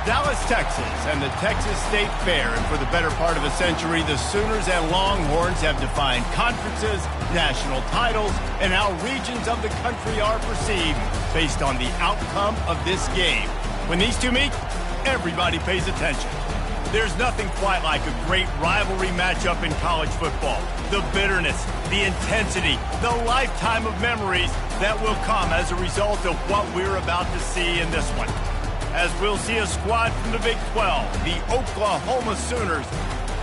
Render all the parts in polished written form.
Dallas, Texas, and the Texas State Fair. And for the better part of a century, the Sooners and Longhorns have defined conferences, national titles, and how regions of the country are perceived based on the outcome of this game. When these two meet, everybody pays attention. There's nothing quite like a great rivalry matchup in college football. The bitterness, the intensity, the lifetime of memories that will come as a result of what we're about to see in this one. As we'll see a squad from the Big 12, the Oklahoma Sooners,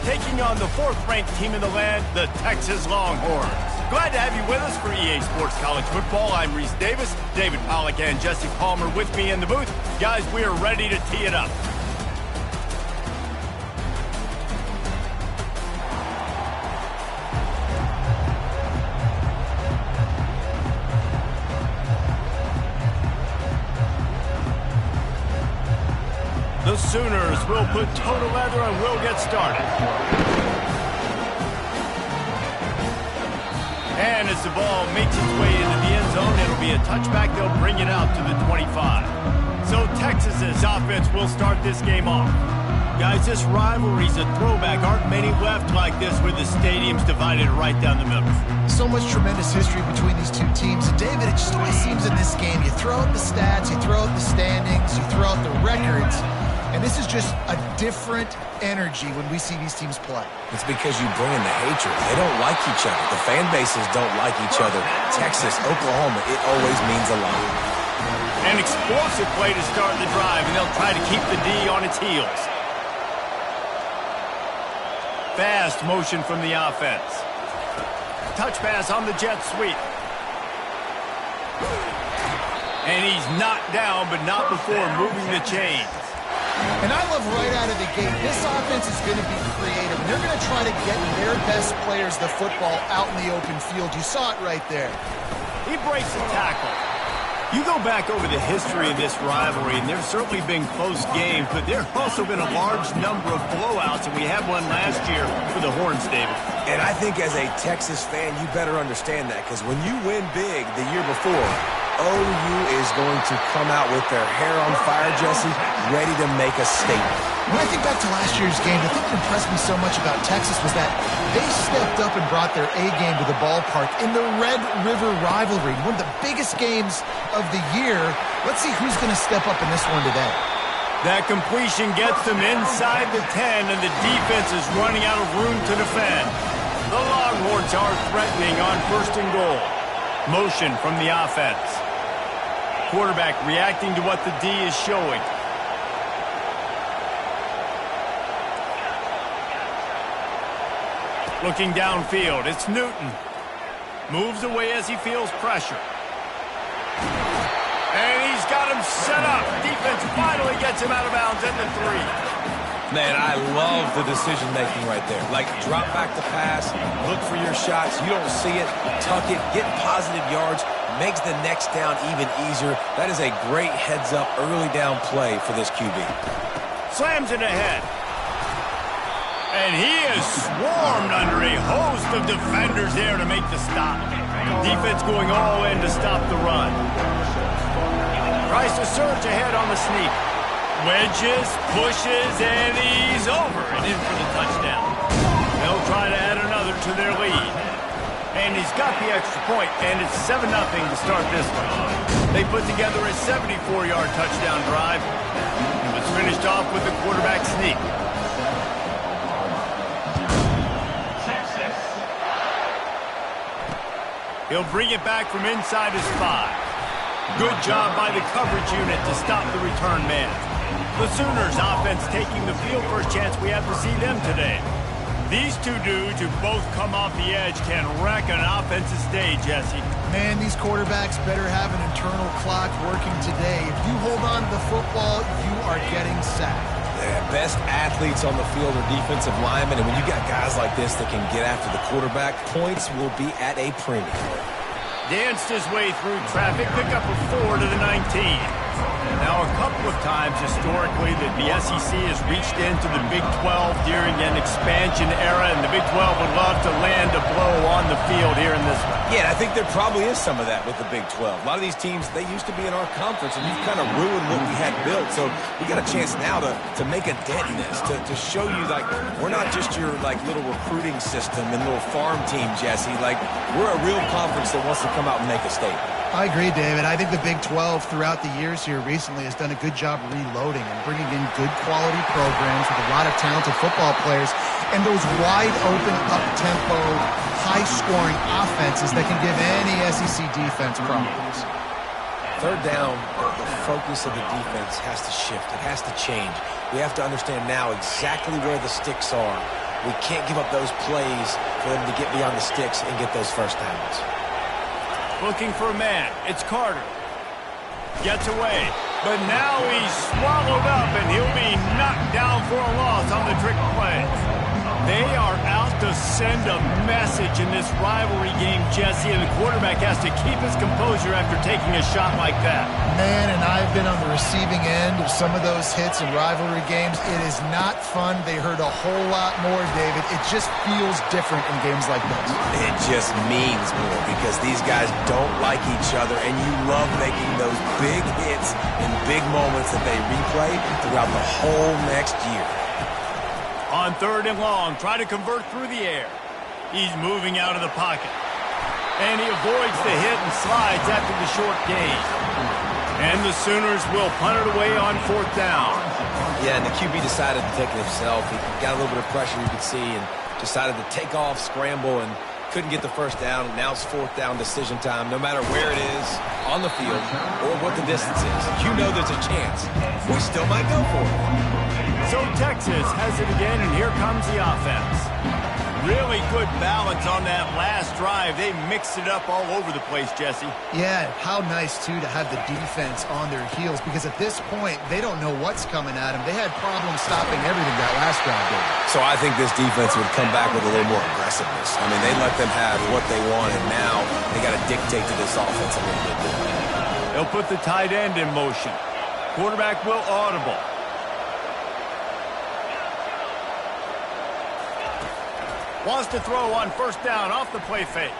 taking on the fourth-ranked team in the land, the Texas Longhorns. Glad to have you with us for EA Sports College Football. I'm Reese Davis, David Pollack and Jesse Palmer with me in the booth. Guys, we are ready to tee it up. The Sooners will put toe to leather and will get started. And as the ball makes its way into the end zone, it'll be a touchback. They'll bring it out to the 25. So Texas's offense will start this game off. Guys, this rivalry's a throwback. Aren't many left like this with the stadiums divided right down the middle. So much tremendous history between these two teams. And David, it just always seems in this game, you throw out the stats, you throw out the standings, you throw out the records, and this is just a different energy when we see these teams play. It's because you bring in the hatred. They don't like each other. The fan bases don't like each other. Texas, Oklahoma, it always means a lot. An explosive play to start the drive, and they'll try to keep the D on its heels. Fast motion from the offense. Touch pass on the jet sweep. And he's knocked down, but not before moving the chains. And I love right out of the gate, this offense is going to be creative. And they're going to try to get their best players the football out in the open field. You saw it right there. He breaks the tackle. You go back over the history of this rivalry, and there's certainly been close games, but there's also been a large number of blowouts, and we had one last year for the Horns, David. And I think as a Texas fan, you better understand that, because when you win big the year before, OU is going to come out with their hair on fire, Jesse, ready to make a statement. When I think back to last year's game, the thing that impressed me so much about Texas was that they stepped up and brought their A-game to the ballpark in the Red River rivalry, one of the biggest games of the year. Let's see who's going to step up in this one today. That completion gets them inside the 10, and the defense is running out of room to defend. The Longhorns are threatening on 1st and goal. Motion from the offense. Quarterback reacting to what the D is showing. Looking downfield, it's Newton. Moves away as he feels pressure. And he's got him set up. Defense finally gets him out of bounds at the 3. Man, I love the decision-making right there. Like, drop back the pass, look for your shots. You don't see it, tuck it, get positive yards, makes the next down even easier. That is a great heads-up early down play for this QB. Slams it ahead. And he is swarmed under a host of defenders there to make the stop. Defense going all in to stop the run. Tries to surge ahead on the sneak. Wedges, pushes, and he's over and in for the touchdown. They'll try to add another to their lead. And he's got the extra point, and it's 7-0 to start this one. They put together a 74-yard touchdown drive. It was finished off with the quarterback sneak. He'll bring it back from inside his 5. Good job by the coverage unit to stop the return man. The Sooners offense taking the field. First chance we have to see them today. These two dudes who both come off the edge can wreck an offensive day, Jesse. Man, these quarterbacks better have an internal clock working today. If you hold on to the football, you are getting sacked. Yeah, best athletes on the field are defensive linemen, and when you got guys like this that can get after the quarterback, points will be at a premium. Danced his way through traffic, pick up a 4 to the 19. Now, a couple of times historically that the SEC has reached into the Big 12 during an expansion era, and the Big 12 would love to land a blow on the field here in this one. Yeah, I think there probably is some of that with the Big 12. A lot of these teams, they used to be in our conference, and you've kind of ruined what we had built. So we got a chance now to make a dent in this, to show you, like, we're not just your, like, little recruiting system and little farm team, Jesse. Like, we're a real conference that wants to come out and make a statement. I agree, David. I think the Big 12 throughout the years here recently has done a good job reloading and bringing in good quality programs with a lot of talented football players and those wide open, up-tempo, high-scoring offenses that can give any SEC defense problems. Third down, the focus of the defense has to shift. It has to change. We have to understand now exactly where the sticks are. We can't give up those plays for them to get beyond the sticks and get those first downs. Looking for a man. It's Carter. Gets away. But now he's swallowed up, and he'll be knocked down for a loss on the trick play. They are out to send a message in this rivalry game, Jesse, and the quarterback has to keep his composure after taking a shot like that. Man, and I've been on the receiving end of some of those hits in rivalry games. It is not fun. They hurt a whole lot more, David. It just feels different in games like this. It just means more because these guys don't like each other, and you love making those big hits in big moments that they replay throughout the whole next year. On 3rd and long, try to convert through the air. He's moving out of the pocket. And he avoids the hit and slides after the short gain. And the Sooners will punt it away on 4th down. Yeah, and the QB decided to take it himself. He got a little bit of pressure, you could see, and decided to take off, scramble, and couldn't get the first down. And now it's 4th down decision time. No matter where it is on the field or what the distance is, you know there's a chance. We still might go for it. So Texas has it again, and here comes the offense. Really good balance on that last drive. They mixed it up all over the place, Jesse. Yeah, how nice, too, to have the defense on their heels because at this point, they don't know what's coming at them. They had problems stopping everything that last drive did. So I think this defense would come back with a little more aggressiveness. I mean, they let them have what they want, and now they got to dictate to this offense a little bit more. They'll put the tight end in motion. Quarterback will audible. Wants to throw on 1st down off the play fake.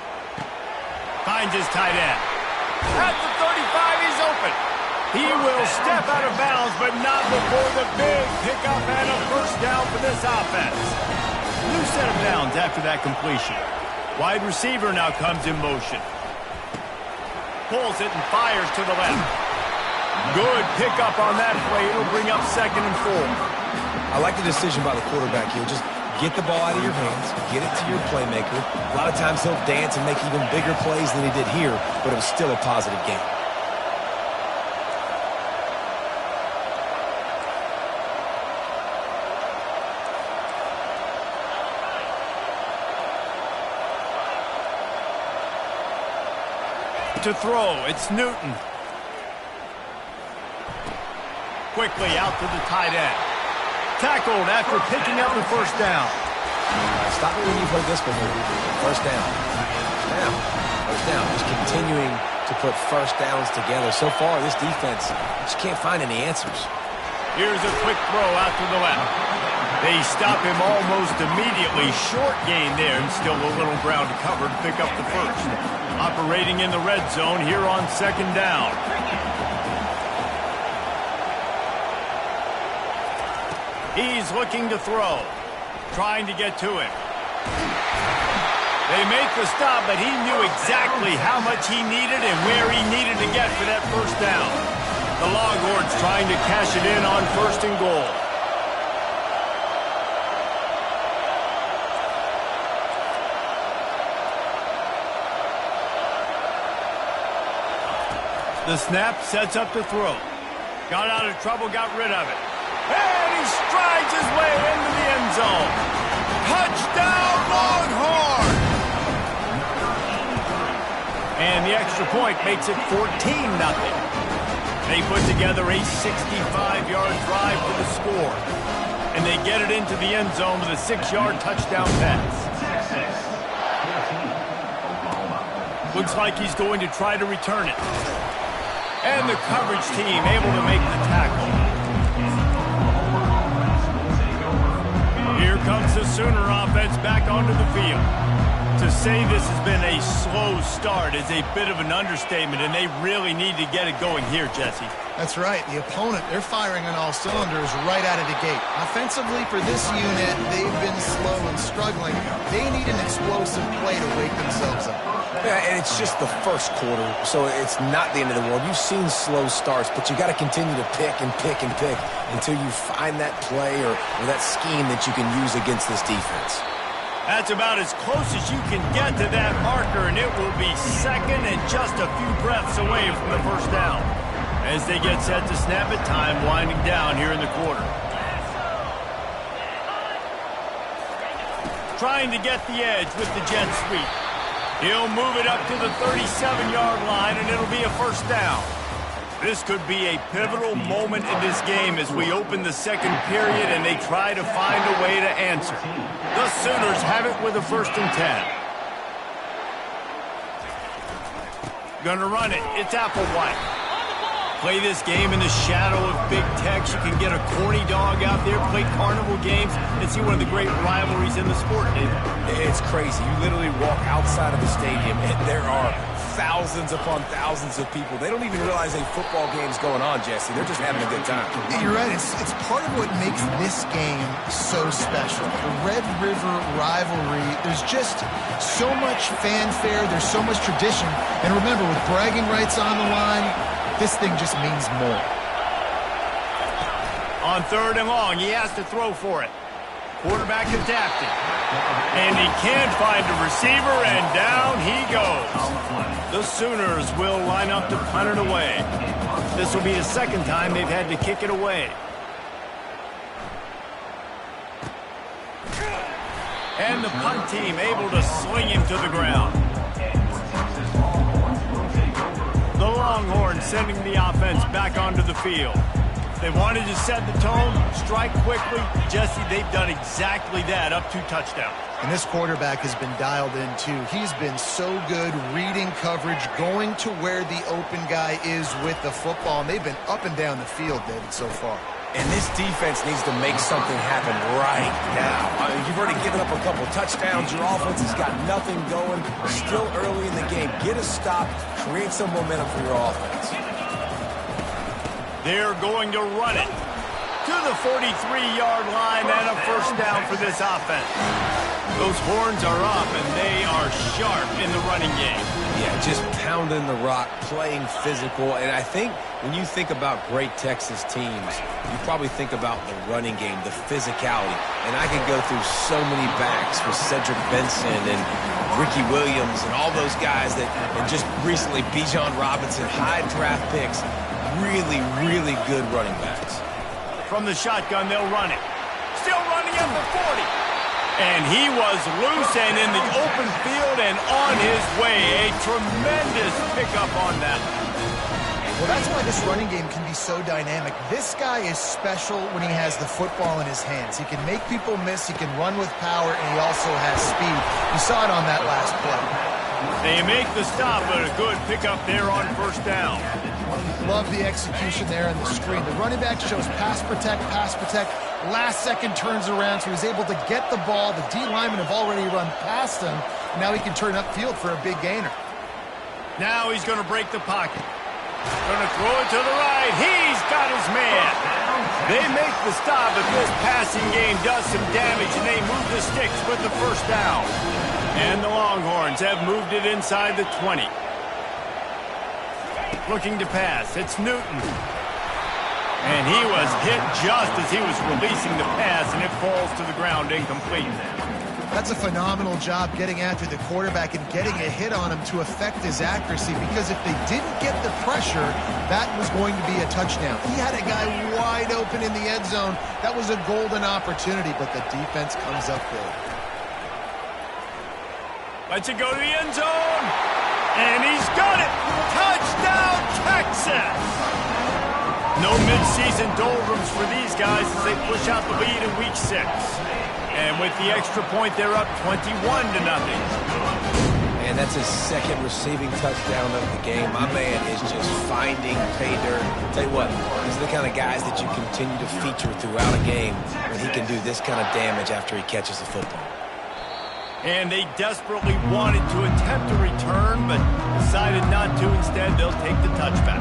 Finds his tight end. At the 35, he's open. He will step out of bounds, but not before the big pickup and a 1st down for this offense. New set of downs after that completion. Wide receiver now comes in motion. Pulls it and fires to the left. Good pickup on that play. It'll bring up 2nd and 4. I like the decision by the quarterback here. Just get the ball out of your hands, get it to your playmaker. A lot of times he'll dance and make even bigger plays than he did here, but it was still a positive game. To throw, it's Newton. Quickly out to the tight end. Tackled after picking up the 1st down. Stop it when you've heard this before. 1st down. Now, 1st down. Just continuing to put 1st downs together. So far, this defense just can't find any answers. Here's a quick throw out to the left. They stop him almost immediately. Short gain there, and still a little ground to cover to pick up the 1st. Operating in the red zone here on 2nd down. He's looking to throw. Trying to get to him. They make the stop, but he knew exactly how much he needed and where he needed to get for that 1st down. The Longhorns trying to cash it in on 1st and goal. The snap sets up the throw. Got out of trouble, got rid of it. And he strides his way into the end zone. Touchdown, Longhorn! And the extra point makes it 14-0. They put together a 65-yard drive for the score. And they get it into the end zone with a 6-yard touchdown pass. Looks like he's going to try to return it. And the coverage team able to make the tackle. Here comes the Sooner offense back onto the field. To say this has been a slow start is a bit of an understatement, and they really need to get it going here, Jesse. That's right. The opponent, they're firing on all cylinders right out of the gate. Offensively, for this unit, they've been slow and struggling. They need an explosive play to wake themselves up. Yeah, and it's just the first quarter, so it's not the end of the world. You've seen slow starts, but you got to continue to pick and pick and pick until you find that play or that scheme that you can use against this defense. That's about as close as you can get to that marker, and it will be second and just a few breaths away from the first down. As they get set to snap it, time winding down here in the quarter. Trying to get the edge with the jet sweep. He'll move it up to the 37-yard line, and it'll be a first down. This could be a pivotal moment in this game as we open the second period and they try to find a way to answer. The Sooners have it with a 1st and 10. Gonna run it. It's Applewhite. Play this game in the shadow of Big Tex. You can get a corny dog out there, play carnival games, and see one of the great rivalries in the sport, David. It's crazy. You literally walk outside of the stadium, and there are thousands upon thousands of people. They don't even realize a football game's going on, Jesse. They're just having a good time. Yeah, you're right. It's part of what makes this game so special. The Red River rivalry, there's just so much fanfare. There's so much tradition. And remember, with bragging rights on the line, this thing just means more. On 3rd and long, he has to throw for it. Quarterback adapted. And he can't find a receiver, and down he goes. The Sooners will line up to punt it away. This will be the second time they've had to kick it away. And the punt team able to sling him to the ground. The Longhorns sending the offense back onto the field. They wanted to set the tone, strike quickly. Jesse, they've done exactly that, up 2 touchdowns. And this quarterback has been dialed in, too. He's been so good reading coverage, going to where the open guy is with the football. And they've been up and down the field, David, so far. And this defense needs to make something happen right now. I mean, you've already given up a couple touchdowns. Your offense has got nothing going. Still early in the game. Get a stop. Create some momentum for your offense. They're going to run it to the 43-yard line and a first down for this offense. Those horns are up, and they are sharp in the running game. Yeah, just pounding the rock, playing physical. And I think when you think about great Texas teams, you probably think about the running game, the physicality. And I could go through so many backs with Cedric Benson and Ricky Williams and all those guys that, and just recently Bijan Robinson, high draft picks, really, really good running backs. From the shotgun, they'll run it. Still running at the 40. And he was loose and in the open field and on his way. A tremendous pickup on that. Well, that's why this running game can be so dynamic. This guy is special when he has the football in his hands. He can make people miss, he can run with power, and he also has speed. You saw it on that last play. They make the stop, but a good pickup there on first down. Love the execution there on the screen. The running back shows pass protect, pass protect. Last second turns around, so he's able to get the ball. The D linemen have already run past him. Now he can turn upfield for a big gainer. Now he's going to break the pocket. Going to throw it to the right. He's got his man. They make the stop, but this passing game does some damage, and they move the sticks with the first down. And the Longhorns have moved it inside the 20. Looking to pass. It's Newton. And he was hit just as he was releasing the pass, and it falls to the ground incomplete. That's a phenomenal job getting after the quarterback and getting a hit on him to affect his accuracy, because if they didn't get the pressure, that was going to be a touchdown. He had a guy wide open in the end zone. That was a golden opportunity, but the defense comes up big. Lets it go to the end zone. And he's got it. Touchdown, Texas. No midseason doldrums for these guys as they push out the lead in week 6. And with the extra point, they're up 21-0. And that's his second receiving touchdown of the game. My man is just finding pay dirt. Tell you what, these are the kind of guys that you continue to feature throughout a game when he can do this kind of damage after he catches the football. And they desperately wanted to attempt a return, but decided not to. Instead, they'll take the touchback.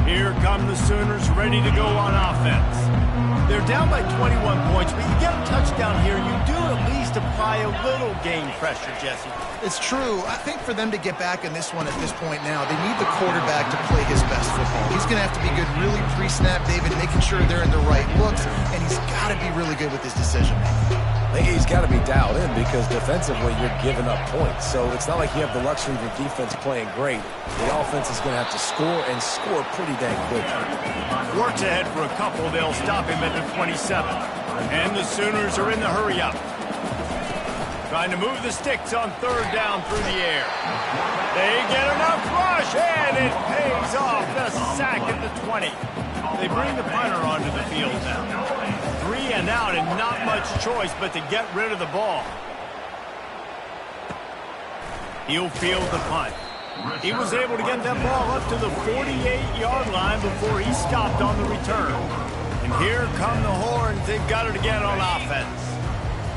Here come the Sooners ready to go on offense. They're down by 21 points, but you get a touchdown here, you do at least apply a little game pressure, Jesse. It's true. I think for them to get back in this one at this point now, they need the quarterback to play his best football. He's going to have to be good really pre-snap, David, making sure they're in the right looks, and he's got to be really good with his decision-making. He's got to be dialed in because defensively you're giving up points. So it's not like you have the luxury of your defense playing great. The offense is going to have to score and score pretty dang quickly. Works ahead for a couple. They'll stop him at the 27. And the Sooners are in the hurry up. Trying to move the sticks on third down through the air. They get enough rush, and it pays off. The sack at the 20. They bring the punter onto the field now. 3 and out, and not much choice but to get rid of the ball. He'll field the punt. He was able to get that ball up to the 48-yard line before he stopped on the return. And here come the horns. They've got it again on offense.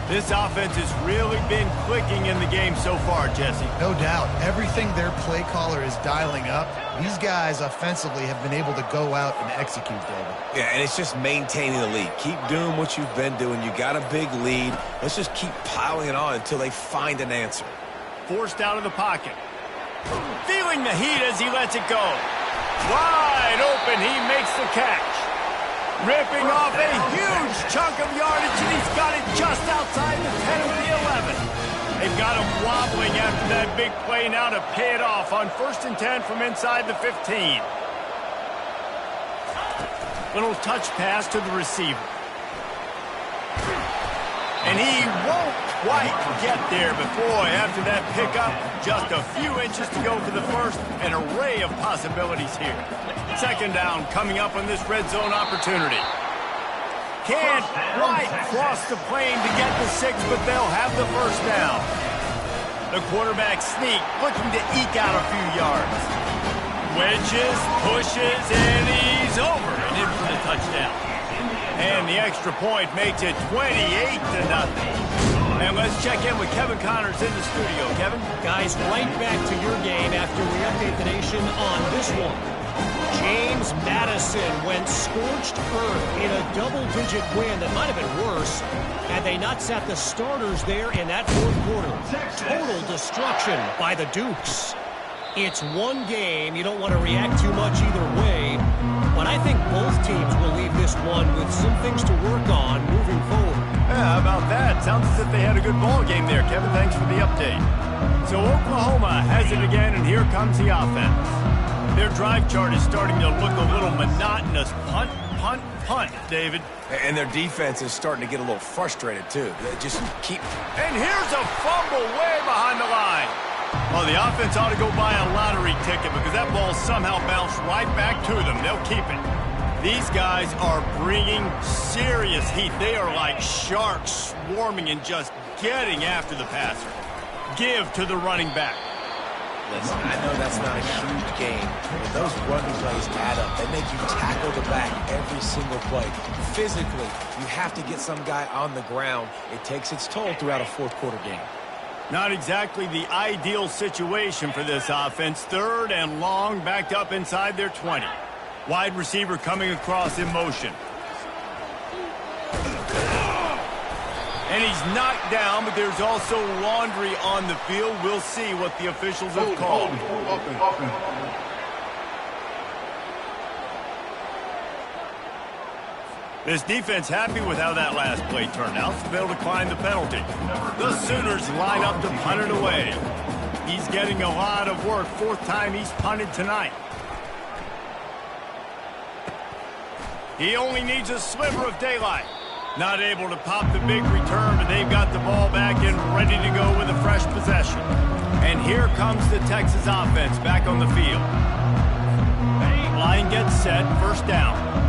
This offense has really been clicking in the game so far, Jesse. No doubt. Everything their play caller is dialing up, these guys offensively have been able to go out and execute, David. Yeah, and it's just maintaining the lead. Keep doing what you've been doing. You got a big lead. Let's just keep piling it on until they find an answer. Forced out of the pocket. Feeling the heat as he lets it go. Wide open, he makes the catch. Ripping off a huge chunk of yardage, and he's got it just outside the 10 of the 11. They've got him wobbling after that big play now to pay it off on 1st and 10 from inside the 15. Little touch pass to the receiver. And he won't quite get there, but boy, after that pickup, just a few inches to go for the first, an array of possibilities here. 2nd down coming up on this red zone opportunity. Can't quite cross the plane to get the 6, but they'll have the 1st down. The quarterback sneak, looking to eke out a few yards. Wedges, pushes, and he's over and in for the touchdown. And the extra point makes it 28-0. And let's check in with Kevin Connors in the studio. Kevin? Guys, right back to your game after we update the nation on this one. James Madison went scorched earth in a double-digit win that might have been worse had they not sat the starters there in that 4th quarter. Total destruction by the Dukes. It's one game. You don't want to react too much either way. But I think both teams will leave this one with some things to work on moving forward. Yeah, how about that? Sounds as if they had a good ball game there. Kevin, thanks for the update. So Oklahoma has it again, and here comes the offense. Their drive chart is starting to look a little monotonous. Punt, punt, punt, David. And their defense is starting to get a little frustrated, too. They just keep... And here's a fumble way behind the line. Well, the offense ought to go buy a lottery ticket because that ball somehow bounced right back to them. They'll keep it. These guys are bringing serious heat. They are like sharks swarming and just getting after the passer. Give to the running back. Listen, I know that's not a huge game, but those running plays add up. They make you tackle the back every single play. Physically, you have to get some guy on the ground. It takes its toll throughout a 4th quarter game. Not exactly the ideal situation for this offense. 3rd and long, backed up inside their 20. Wide receiver coming across in motion. And he's knocked down, but there's also laundry on the field. We'll see what the officials have called. This defense happy with how that last play turned out, so they'll decline the penalty. The Sooners line up to punt it away. He's getting a lot of work. 4th time he's punted tonight. He only needs a sliver of daylight. Not able to pop the big return, but they've got the ball back and ready to go with a fresh possession. And here comes the Texas offense back on the field. Line gets set, 1st down.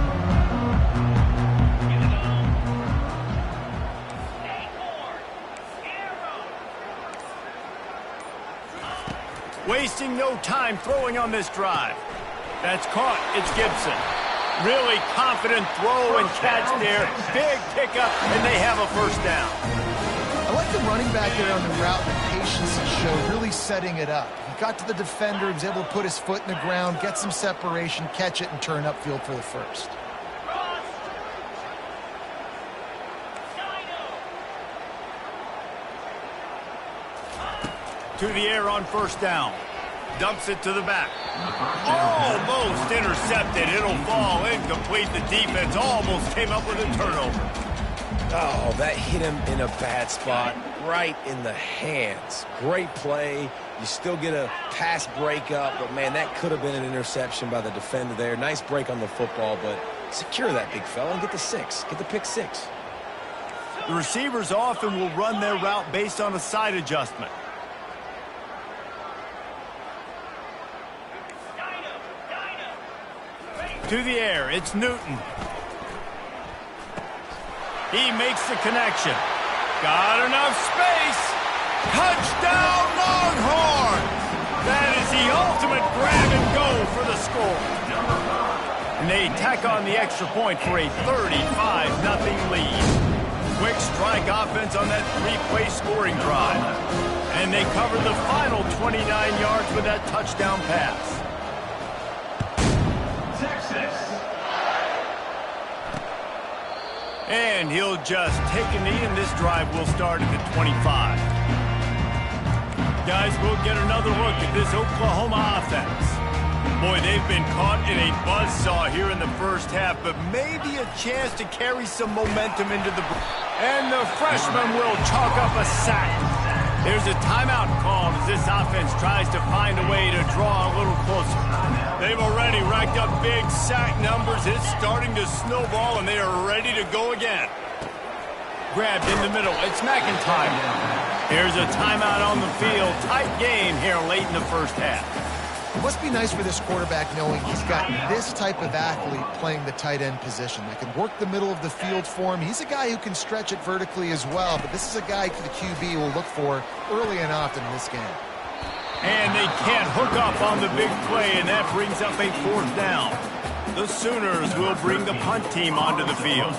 Wasting no time throwing on this drive. That's caught. It's Gibson. Really confident throw and catch there. Big pickup, and they have a first down. I like the running back there on the route and the patience he showed, really setting it up. He got to the defender, he was able to put his foot in the ground, get some separation, catch it, and turn upfield for the first. To the air on first down. Dumps it to the back. Almost intercepted. It'll fall incomplete. The defense almost came up with a turnover. Oh, that hit him in a bad spot, right in the hands. Great play. You still get a pass breakup, but, man, that could have been an interception by the defender there. Nice break on the football, but secure that big fella and get the 6. Get the pick 6. The receivers often will run their route based on a side adjustment. To the air, it's Newton. He makes the connection. Got enough space. Touchdown, Longhorn! That is the ultimate grab and go for the score. And they tack on the extra point for a 35-0 lead. Quick strike offense on that 3-play scoring drive. And they cover the final 29 yards with that touchdown pass. And he'll just take a knee, and this drive will start at the 25. Guys, we'll get another look at this Oklahoma offense. Boy, they've been caught in a buzzsaw here in the first half, but maybe a chance to carry some momentum into the... And the freshman will chalk up a sack. There's a timeout called as this offense tries to find a way to draw a little closer. They've already racked up big sack numbers. It's starting to snowball, and they are ready to go again. Grabbed in the middle. It's McIntyre. Here's a timeout on the field. Tight game here late in the first half. It must be nice for this quarterback knowing he's got this type of athlete playing the tight end position that can work the middle of the field for him. He's a guy who can stretch it vertically as well, but this is a guy the QB will look for early and often in this game. And they can't hook up on the big play, and that brings up a fourth down. The Sooners will bring the punt team onto the field.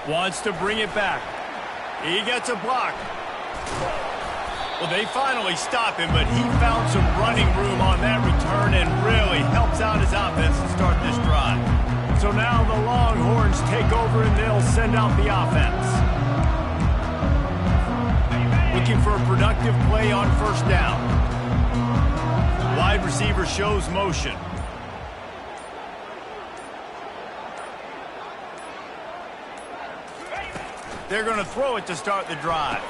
Wants to bring it back. He gets a block. Well, they finally stop him, but he found some running room on that return and really helps out his offense to start this drive. So now the Longhorns take over, and they'll send out the offense. Looking for a productive play on first down. Wide receiver shows motion. They're going to throw it to start the drive.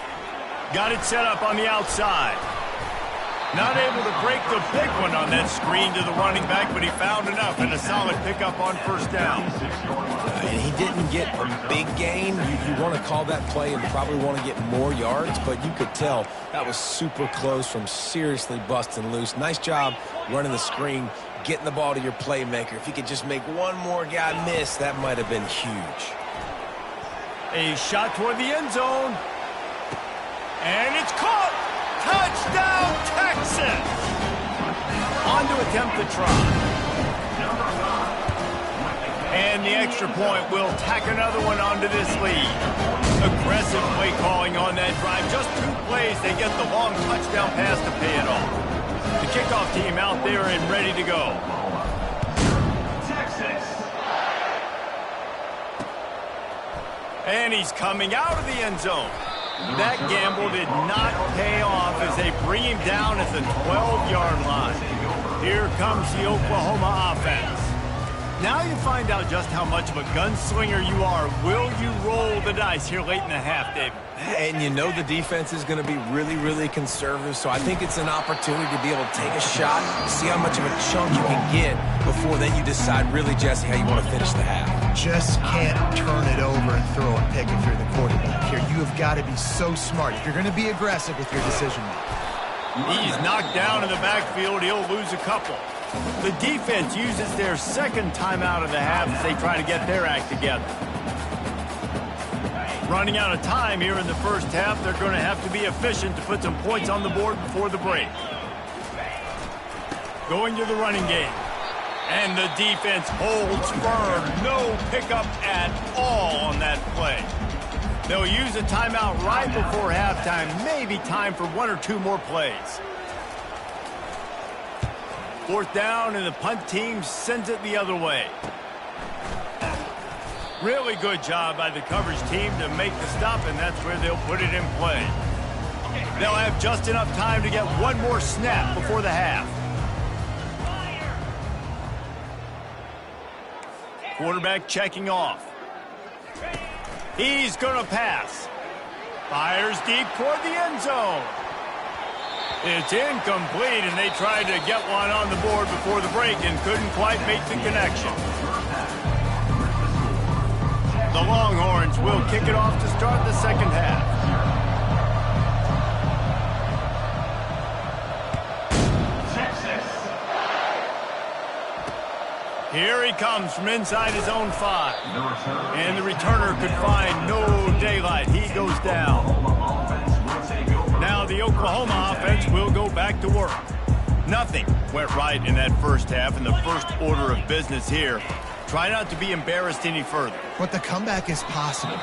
Got it set up on the outside. Not able to break the big one on that screen to the running back, but he found enough and a solid pickup on first down. And he didn't get a big gain. You want to call that play and probably want to get more yards, but you could tell that was super close from seriously busting loose. Nice job running the screen, getting the ball to your playmaker. If he could just make one more guy miss, that might have been huge. A shot toward the end zone. And it's caught. Touchdown, Texas. On to attempt the try. And the extra point will tack another one onto this lead. Aggressive play calling on that drive. Just 2 plays, they get the long touchdown pass to pay it off. The kickoff team out there and ready to go. And he's coming out of the end zone. That gamble did not pay off as they bring him down at the 12-yard line. Here comes the Oklahoma offense. Now you find out just how much of a gunslinger you are. Will you roll the dice here late in the half, David? And you know the defense is going to be really, really conservative, so I think it's an opportunity to be able to take a shot, see how much of a chunk you can get before then you decide really, Jesse, how you want to finish the half. Just can't turn it over and throw a pick if you're the quarterback here. You have got to be so smart if you're going to be aggressive with your decision making. He's knocked down in the backfield. He'll lose a couple. The defense uses their second timeout of the half as they try to get their act together. Running out of time here in the first half, they're going to have to be efficient to put some points on the board before the break. Going to the running game. And the defense holds firm. No pickup at all on that play. They'll use a timeout right before halftime. Maybe time for 1 or 2 more plays. 4th down, and the punt team sends it the other way. Really good job by the coverage team to make the stop, and that's where they'll put it in play. They'll have just enough time to get one more snap before the half. Quarterback checking off. He's going to pass. Fires deep toward the end zone. It's incomplete, and they tried to get one on the board before the break and couldn't quite make the connection. The Longhorns will kick it off to start the second half. Here he comes from inside his own 5. And the returner could find no daylight. He goes down. Now the Oklahoma offense will go back to work. Nothing went right in that first half, and the first order of business here. Try not to be embarrassed any further. But the comeback is possible.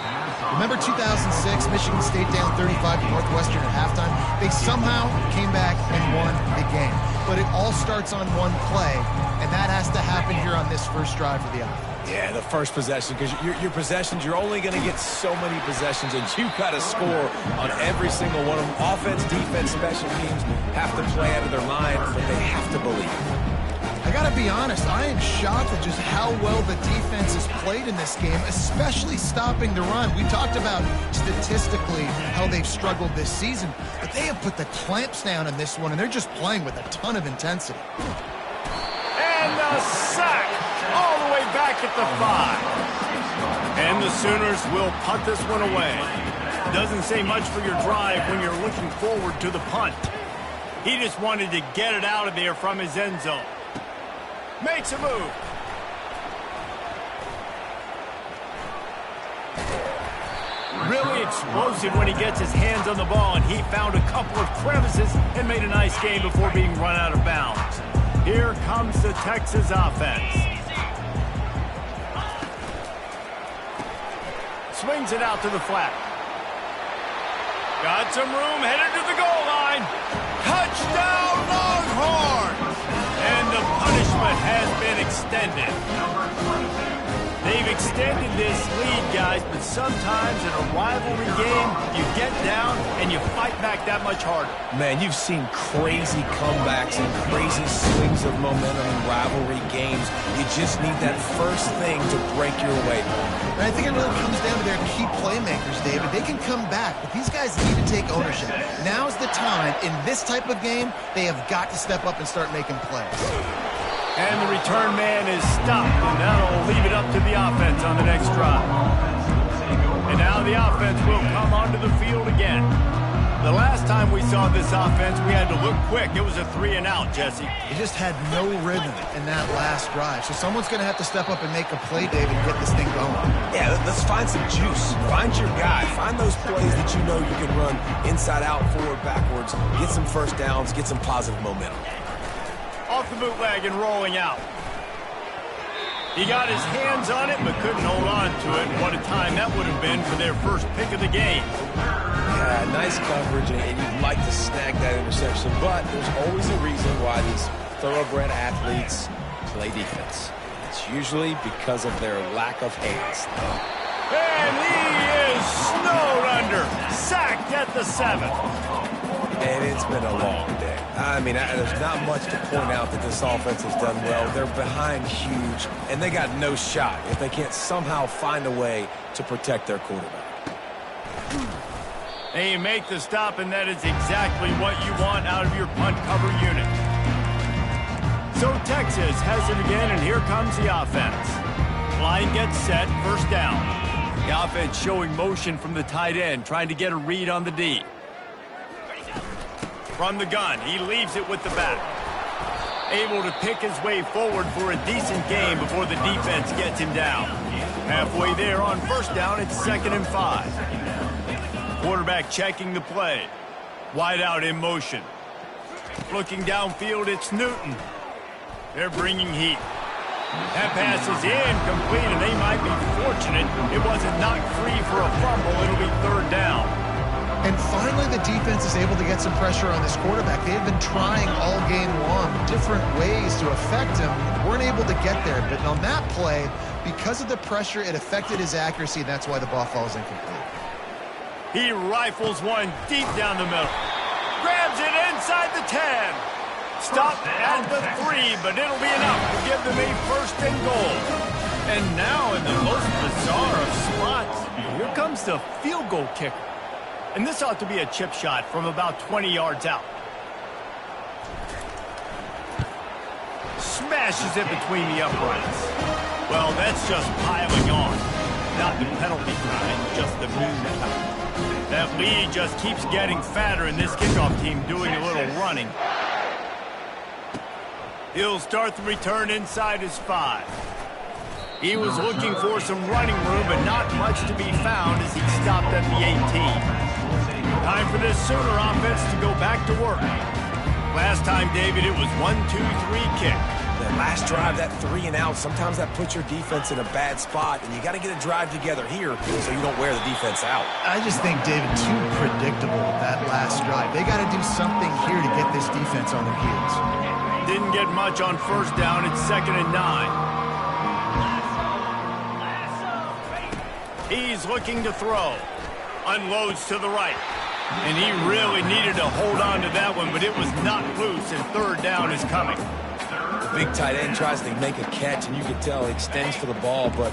Remember 2006, Michigan State down 35 to Northwestern at halftime? They somehow came back and won the game. But it all starts on one play, and that has to happen here on this first drive for the offense. Yeah, the first possession, because your possessions, you're only going to get so many possessions, and you've got to score on every single one of them. Offense, defense, special teams have to play out of their line, but they have to believe. I got to be honest, I am shocked at just how well the defense has played in this game, especially stopping the run. We talked about statistically how they've struggled this season, but they have put the clamps down in this one, and they're just playing with a ton of intensity. And a sack all the way back at the 5. And the Sooners will punt this one away. Doesn't say much for your drive when you're looking forward to the punt. He just wanted to get it out of there from his end zone. Makes a move. Really explosive when he gets his hands on the ball, and he found a couple of crevices and made a nice game before being run out of bounds. Here comes the Texas offense. Swings it out to the flat. Got some room, headed to the goal line. Touchdown, Longhorns! And the punishment has been extended. They've extended this lead, guys, but sometimes in a rivalry game, you get down and you fight back that much harder. Man, you've seen crazy comebacks and crazy swings of momentum in rivalry games. You just need that first thing to break your way. And I think it really comes down to their key playmakers, David. They can come back, but these guys need to take ownership. Now's the time. In this type of game, they have got to step up and start making plays. And the return man is stopped, and that'll leave it up to the offense on the next drive. And now the offense will come onto the field again. The last time we saw this offense, we had to look quick. It was a 3-and-out, Jesse. They just had no rhythm in that last drive. So someone's going to have to step up and make a play, David, and get this thing going. Yeah, let's find some juice. Find your guy. Find those plays that you know you can run inside out, forward, backwards. Get some first downs. Get some positive momentum. Off the bootleg and rolling out. He got his hands on it, but couldn't hold on to it. What a time that would have been for their first pick of the game. Yeah, nice coverage, and you'd like to snag that interception, but there's always a reason why these thoroughbred athletes play defense. It's usually because of their lack of hands. And he is snowed under. Sacked at the 7th. And it's been a long day. I mean, there's not much to point out that this offense has done well. They're behind huge, and they got no shot if they can't somehow find a way to protect their quarterback. They make the stop, and that is exactly what you want out of your punt cover unit. So Texas has it again, and here comes the offense. Line gets set, first down. The offense showing motion from the tight end, trying to get a read on the D. From the gun, he leaves it with the back. Able to pick his way forward for a decent game before the defense gets him down. Halfway there on first down, it's 2nd and 5. Quarterback checking the play. Wide out in motion. Looking downfield, it's Newton. They're bringing heat. That pass is incomplete, and they might be fortunate it wasn't knocked free for a fumble. It'll be 3rd down. And finally, the defense is able to get some pressure on this quarterback. They have been trying all game long different ways to affect him. Weren't able to get there, but on that play, because of the pressure, it affected his accuracy, and that's why the ball falls incomplete. He rifles one deep down the middle. Grabs it inside the 10. Stop at the 3, but it'll be enough to give them a 1st and goal. And now in the most bizarre of spots, here comes the field goal kicker. And this ought to be a chip shot from about 20 yards out. Smashes it between the uprights. Well, that's just piling on. Not the penalty kind, just the mean kind. That lead just keeps getting fatter, and this kickoff team doing a little running. He'll start the return inside his 5. He was looking for some running room, but not much to be found as he stopped at the 18. Time for this Sooner offense to go back to work. Last time, David, it was 1-2-3 kick. That last drive, that 3 and out, sometimes that puts your defense in a bad spot, and you got to get a drive together here so you don't wear the defense out. I just think, David, too predictable, that last drive. They got to do something here to get this defense on their heels. Didn't get much on first down. It's 2nd and 9. He's looking to throw. Unloads to the right. And he really needed to hold on to that one, but it was not loose, and 3rd down is coming. Big tight end tries to make a catch, and you can tell he extends for the ball, but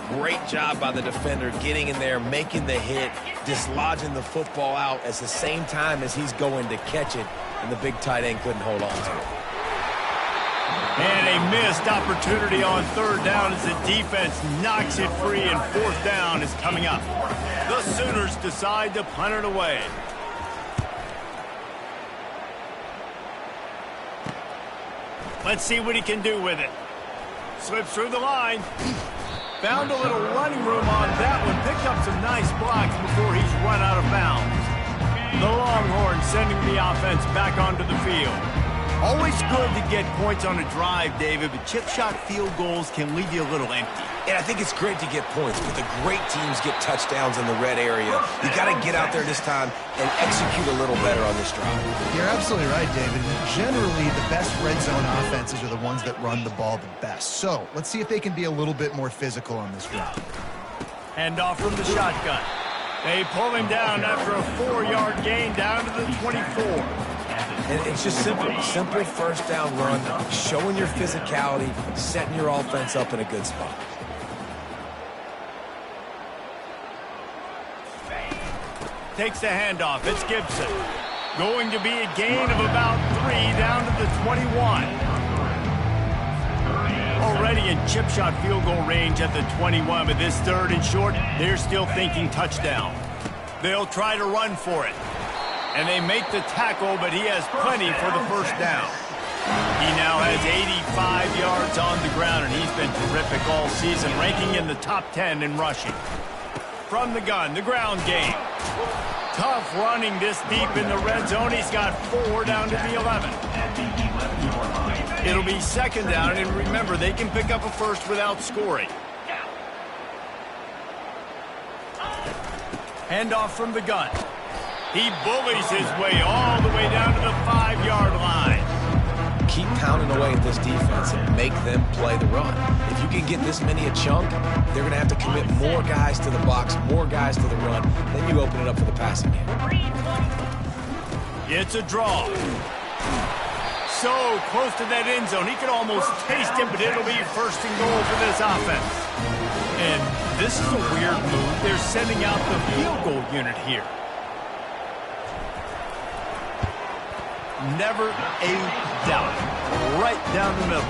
great job by the defender getting in there, making the hit, dislodging the football out at the same time as he's going to catch it, and the big tight end couldn't hold on to it. And a missed opportunity on 3rd down as the defense knocks it free, and 4th down is coming up. The Sooners decide to punt it away. Let's see what he can do with it. Slips through the line. Found a little running room on that one. Picked up some nice blocks before he's run out of bounds. The Longhorns sending the offense back onto the field. Always good to get points on a drive, David, but chip shot field goals can leave you a little empty. And I think it's great to get points, but the great teams get touchdowns in the red area. You got to get out there this time and execute a little better on this drive. You're absolutely right, David. Generally, the best red zone offenses are the ones that run the ball the best. So let's see if they can be a little bit more physical on this drive. Handoff from the shotgun. They pull him down after a 4-yard gain down to the 24. And it's just simple 1st down run, showing your physicality, setting your offense up in a good spot. Takes the handoff. It's Gibson. Going to be a gain of about 3 down to the 21. Already in chip shot field goal range at the 21, but this 3rd and short, they're still thinking touchdown. They'll try to run for it. And they make the tackle, but he has plenty for the 1st down. He now has 85 yards on the ground, and he's been terrific all season, ranking in the top 10 in rushing. From the gun, the ground game. Tough running this deep in the red zone. He's got 4 down to the 11. It'll be 2nd down, and remember, they can pick up a 1st without scoring. Handoff from the gun. He bullies his way all the way down to the 5-yard line. Keep pounding away at this defense and make them play the run. If you can get this many a chunk, they're going to have to commit more guys to the box, more guys to the run. Then you open it up for the passing game. It's a draw. So close to that end zone. He could almost taste it, but it'll be 1st and goal for this offense. And this is a weird move. They're sending out the field goal unit here. Never a doubt. Right down the middle.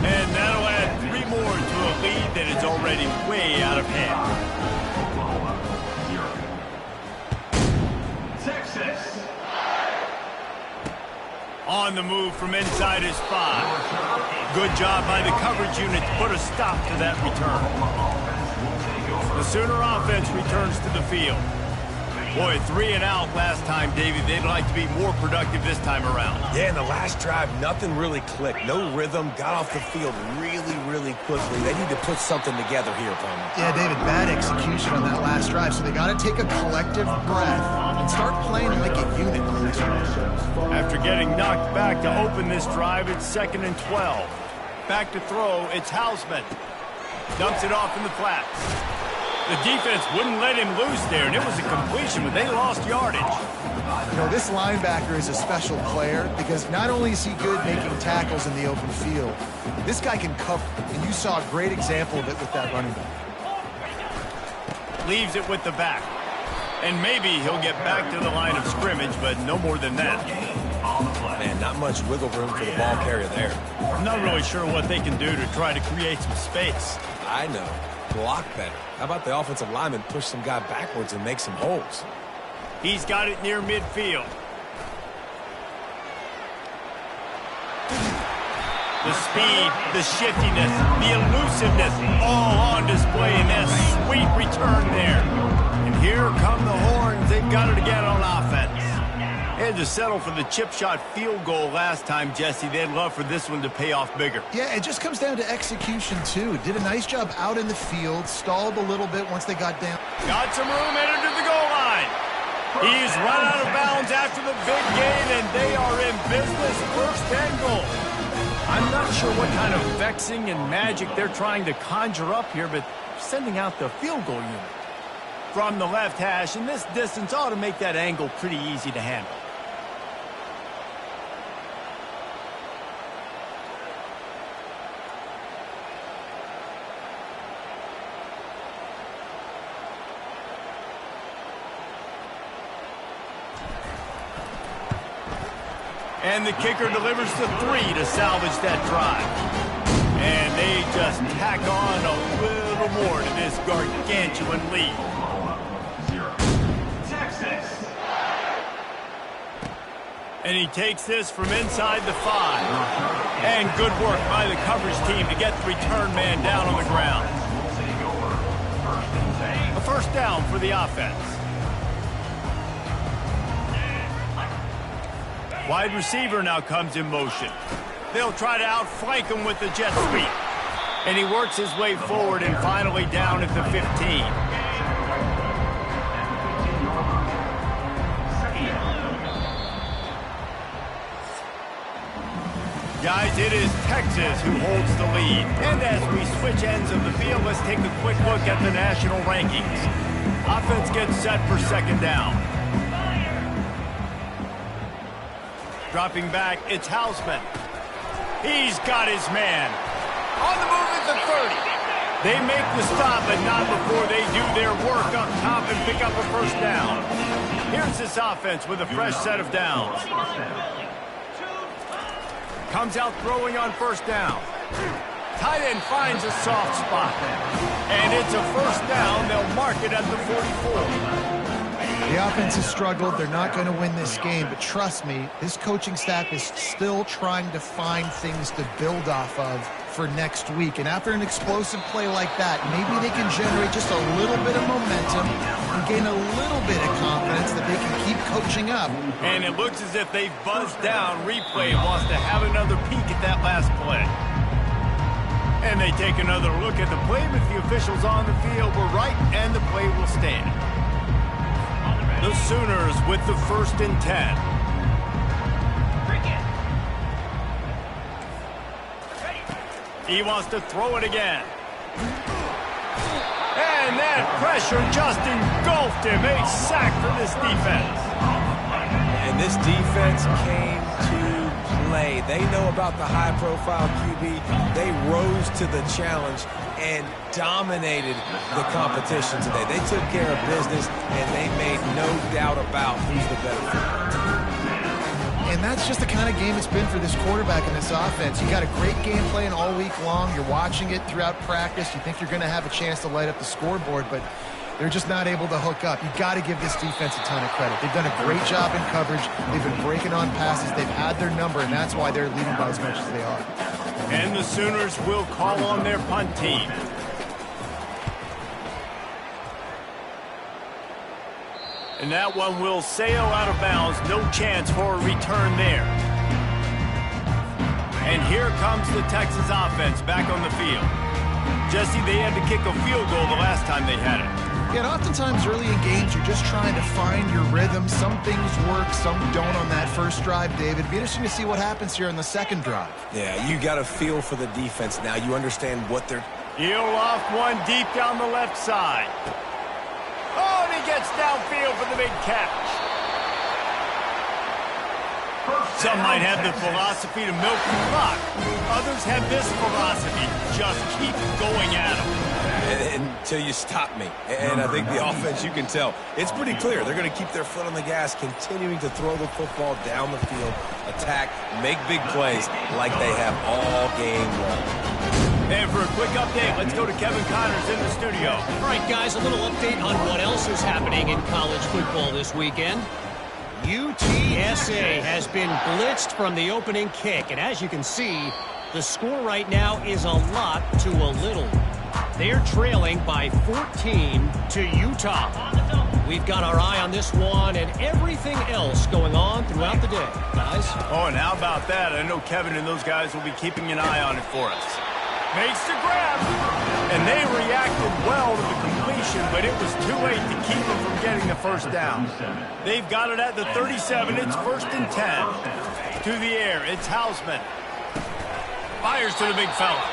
And that'll add 3 more to a lead that is already way out of hand. Texas. On the move from inside his 5. Good job by the coverage unit to put a stop to that return. The Sooner offense returns to the field. Boy, 3 and out last time, Davey. They'd like to be more productive this time around. Yeah, in the last drive, nothing really clicked. No rhythm, got off the field really quickly. They need to put something together here, Palmer. Yeah, David, bad execution on that last drive, so they got to take a collective breath and start playing like a unit. After getting knocked back to open this drive, it's 2nd and 12. Back to throw, it's Hausman. Dumps it off in the flats. The defense wouldn't let him loose there, and it was a completion, but they lost yardage. You know, this linebacker is a special player because not only is he good making tackles in the open field, this guy can cover, and you saw a great example of it with that running back. Leaves it with the back. And maybe he'll get back to the line of scrimmage, but no more than that. Man, not much wiggle room for the ball carrier there. I'm not really sure what they can do to try to create some space. I know. Block better. How about the offensive lineman push some guy backwards and make some holes? He's got it near midfield. The speed, the shiftiness, the elusiveness, all on display in that sweet return there. And here come the horns. They've got it again on offense. They had to settle for the chip shot field goal last time, Jesse. They'd love for this one to pay off bigger. Yeah, it just comes down to execution, too. Did a nice job out in the field, stalled a little bit once they got down. Got some room headed to the goal line. He's run out of bounds after the big gain, and they are in business, 1st and goal. I'm not sure what kind of vexing and magic they're trying to conjure up here, but sending out the field goal unit from the left hash, and this distance ought to make that angle pretty easy to handle. And the kicker delivers the 3 to salvage that drive. And they just tack on a little more to this gargantuan lead. Texas. And he takes this from inside the 5. And good work by the coverage team to get the return man down on the ground. A 1st down for the offense. Wide receiver now comes in motion. They'll try to outflank him with the jet sweep. And he works his way forward and finally down at the 15. Guys, it is Texas who holds the lead. And as we switch ends of the field, let's take a quick look at the national rankings. Offense gets set for 2nd down. Dropping back, it's Hausman. He's got his man. On the move at the 30. They make the stop, but not before they do their work up top and pick up a 1st down. Here's this offense with a fresh set of downs. Comes out throwing on 1st down. Tight end finds a soft spot. And it's a 1st down. They'll mark it at the 44. The offense has struggled. They're not going to win this game, but trust me, this coaching staff is still trying to find things to build off of for next week. And after an explosive play like that, maybe they can generate just a little bit of momentum and gain a little bit of confidence that they can keep coaching up. And it looks as if they've buzzed down. Replay wants to have another peek at that last play. And they take another look at the play, but the officials on the field were right, and the play will stand. The Sooners with the 1st and 10. He wants to throw it again. And that pressure just engulfed him. A sack for this defense. And this defense came to play. They know about the high-profile QB. They rose to the challenge and dominated the competition today. They took care of business, and they made no doubt about who's the better player. And that's just the kind of game it's been for this quarterback and this offense. You got a great game plan all week long. You're watching it throughout practice. You think you're going to have a chance to light up the scoreboard, but they're just not able to hook up. You got to give this defense a ton of credit. They've done a great job in coverage. They've been breaking on passes. They've had their number, and that's why they're leading by as much as they are. And the Sooners will call on their punt team. And that one will sail out of bounds. No chance for a return there. And here comes the Texas offense back on the field. Jesse, they had to kick a field goal the last time they had it. Yeah, and oftentimes early in games, you're just trying to find your rhythm. Some things work, some don't on that first drive, David. It'd be interesting to see what happens here in the second drive. Yeah, you got a feel for the defense now. You understand what they're... He'll off one deep down the left side. Oh, and he gets downfield for the big catch. Some might have the philosophy to milk the clock. Others have this philosophy. Just keep going at them. Until you stop me. And I think the offense, you can tell, it's pretty clear. They're going to keep their foot on the gas, continuing to throw the football down the field, attack, make big plays like they have all game long. And for a quick update, let's go to Kevin Connors in the studio. All right, guys, a little update on what else is happening in college football this weekend. UTSA has been blitzed from the opening kick, and as you can see, the score right now is a lot to a little. They're trailing by 14 to Utah. We've got our eye on this one and everything else going on throughout the day, guys. Oh, and how about that? I know Kevin and those guys will be keeping an eye on it for us. Makes the grab, and they reacted well to the completion, but it was too late to keep them from getting the first down. They've got it at the 37. It's 1st and 10. To the air, it's Hausman. Fires to the big fella.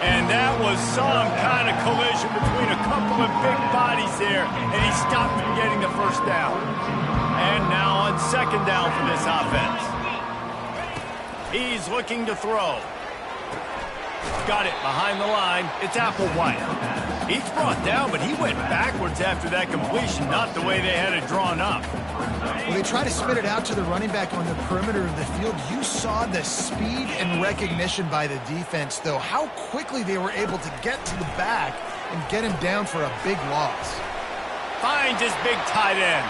And that was some kind of collision between a couple of big bodies there, and he stopped from getting the first down. And now on 2nd down for this offense. He's looking to throw. Got it behind the line. It's Applewhite. He's brought down, but he went backwards after that completion, not the way they had it drawn up. Well, they try to spit it out to the running back on the perimeter of the field. You saw the speed and recognition by the defense, though, how quickly they were able to get to the back and get him down for a big loss. Finds his big tight end.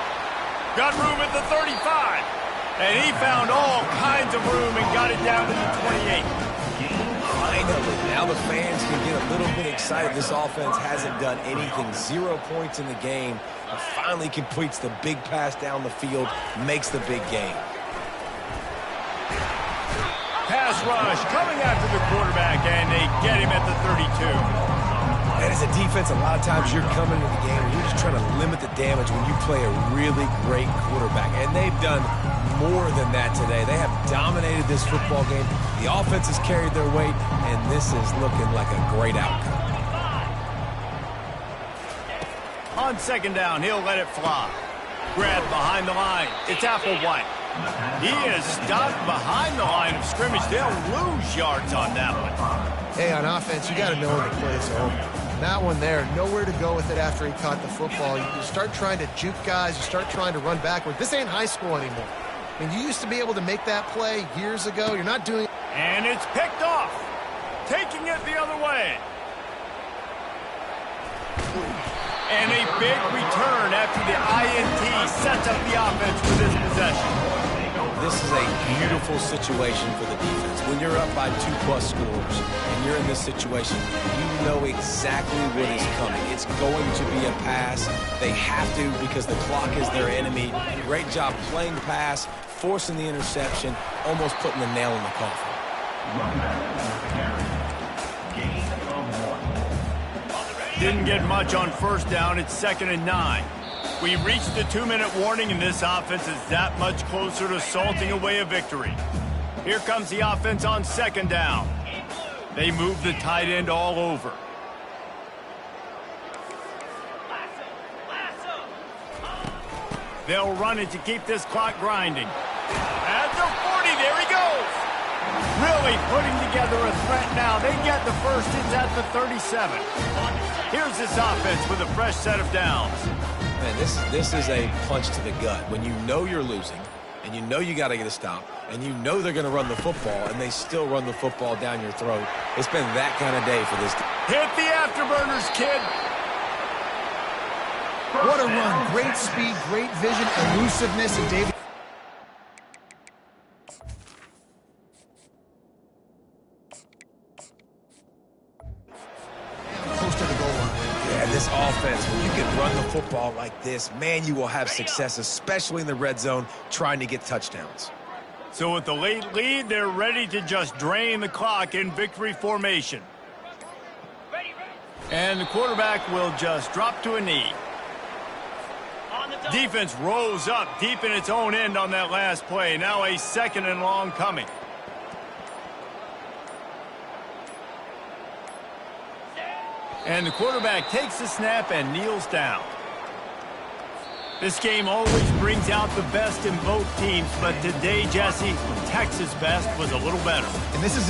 Got room at the 35. And he found all kinds of room and got it down to the 28. Finally, now the fans can get a little bit excited. This offense hasn't done anything. 0 points in the game. And finally completes the big pass down the field, makes the big game. Pass rush coming after the quarterback, and they get him at the 32. And as a defense, a lot of times you're coming into the game and you're just trying to limit the damage when you play a really great quarterback. And they've done more than that today. They have dominated this football game. The offense has carried their weight, and this is looking like a great outcome. On 2nd down, he'll let it fly. Grab behind the line. It's Applewhite. He is stopped behind the line of scrimmage. They'll lose yards on that one. Hey, on offense, you got to know when the play's over. That one there, nowhere to go with it after he caught the football. You start trying to juke guys. You start trying to run backward. This ain't high school anymore. I mean, you used to be able to make that play years ago. You're not doing it. And it's picked off. Taking it the other way. And a big return after the INT sets up the offense for this possession. This is a beautiful situation for the defense. When you're up by 2+ scores and you're in this situation, you know exactly what is coming. It's going to be a pass. They have to because the clock is their enemy. Great job playing pass, forcing the interception, almost putting the nail in the coffin. Didn't get much on 1st down. It's 2nd and 9. We reached the 2-minute warning, and this offense is that much closer to salting away a victory. Here comes the offense on 2nd down. They move the tight end all over. They'll run it to keep this clock grinding. At the 40, there he goes. Really putting together a threat now. They get the first. It's at the 37. Here's this offense with a fresh set of downs. Man, this is a punch to the gut. When you know you're losing, and you know you got to get a stop, and you know they're going to run the football, and they still run the football down your throat. It's been that kind of day for this team. Hit the afterburners, kid. What a run. Great speed, great vision, elusiveness, and David. Close to the goal line. Yeah, this offense, when you can run the football like this, man, you will have success, especially in the red zone, trying to get touchdowns. So with the late lead, they're ready to just drain the clock in victory formation. And the quarterback will just drop to a knee. Defense rose up deep in its own end on that last play. Now a second and long coming. And the quarterback takes the snap and kneels down. This game always brings out the best in both teams, but today, Jesse, Texas' best was a little better. And this is